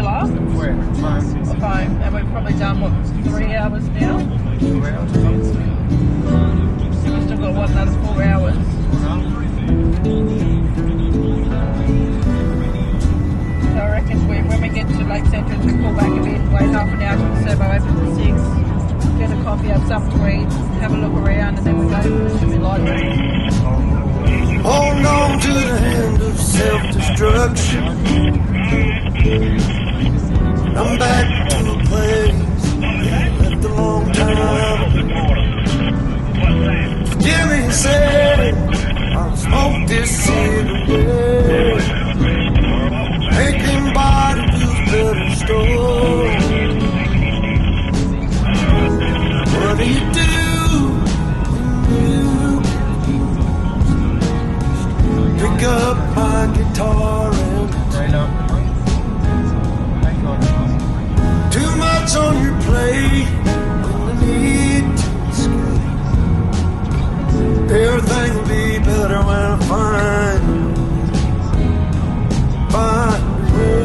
last? Where? Fine. And we've probably done, what, 3 hours now? 2 hours. We've still got, what, another 4 hours? So I reckon when we get to Lake Central, we pull back a bit, wait half an hour till the servo opens at 6, get a coffee, have something to eat, have a look around, and then we go. It should be light. Hold on to the hand of self-destruction. I'm back to a place I left a long time ago. Jimmy said I'll smoke this cigarette, making bodybuilders better stores. What do you do? Pick up my guitar and too much on your plate, only need to escape. Everything will be better when I find a way.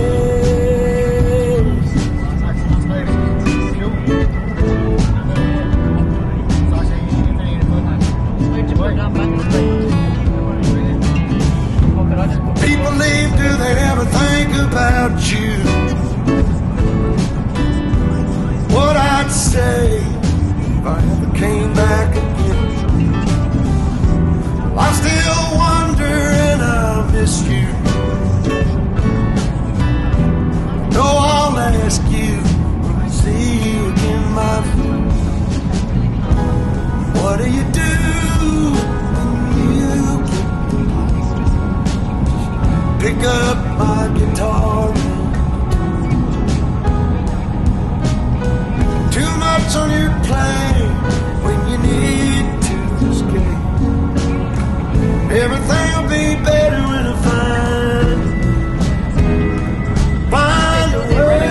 People leave, do they ever think about you? What I'd say if I ever came back again. I still wonder and I miss you. No, I'll ask you when I see you again, my friend. What do you do when you pick up my guitar? Too much on your plate when you need to escape. Everything will be better when I find a way.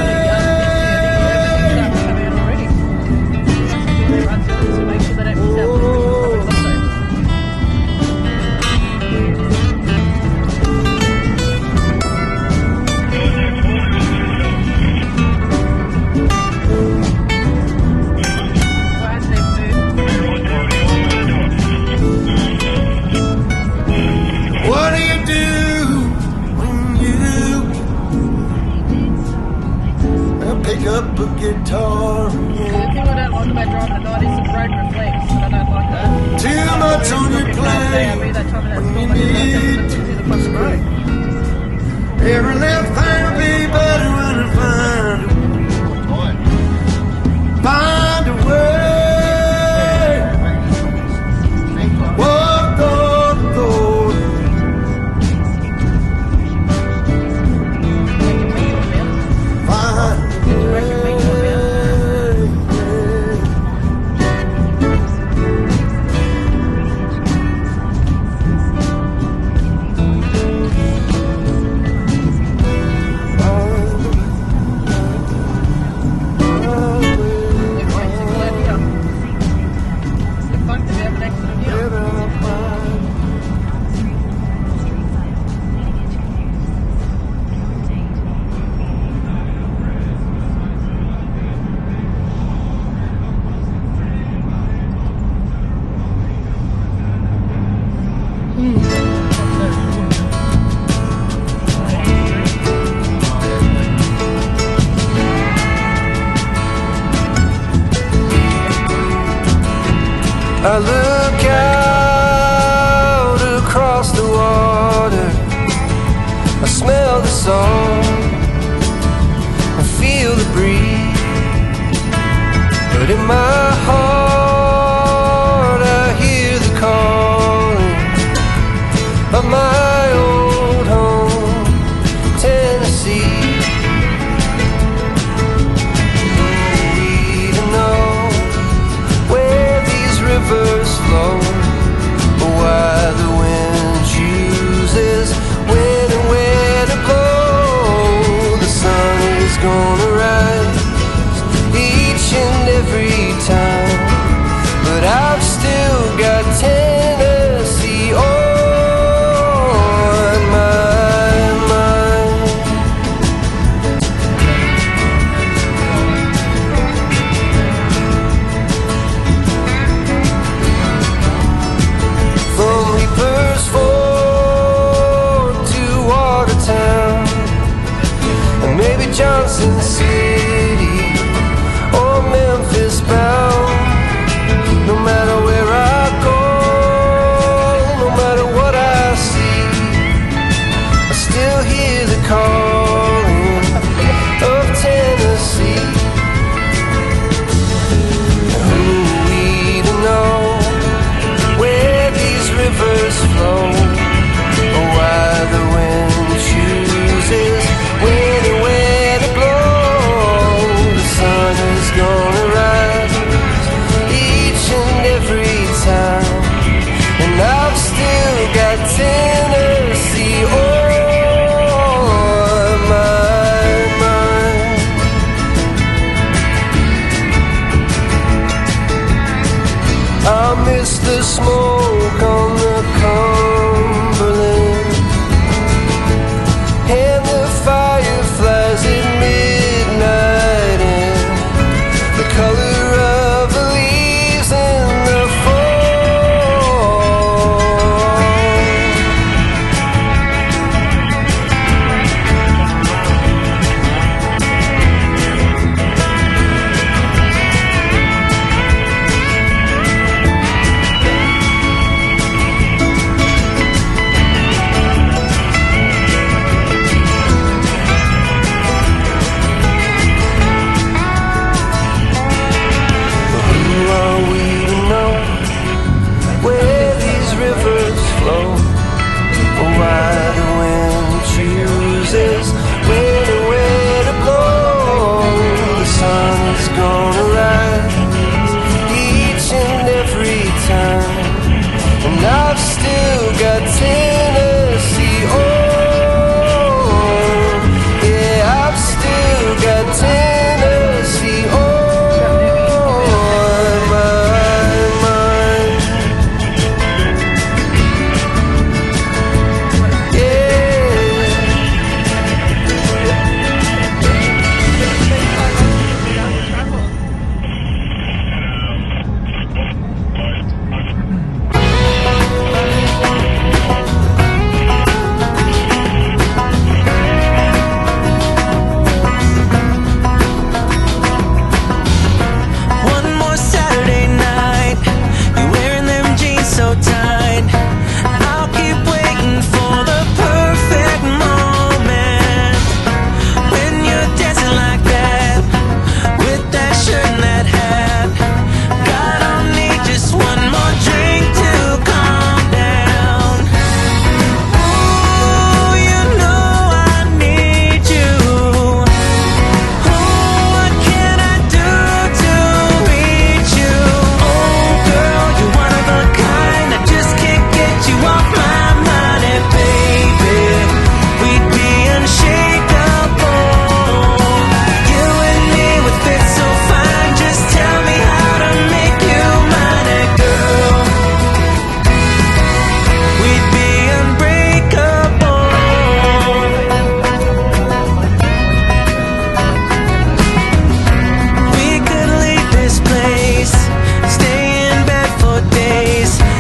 What do you do when you pick up a guitar again? The thing I don't like about driving at night is the road reflects. I don't like that. Too much on your plate when you need to escape. Every little thing will be better when I find a way. Whoa, go. I look out across the water, I smell the salt, I feel the breeze, but in my heart I hear the calling of my old home, Tennessee. We don't know where these rivers flow, or why the wind chooses when and where to blow. The sun is gonna rise each and every time, but I've still got Tennessee on my mind. sincere.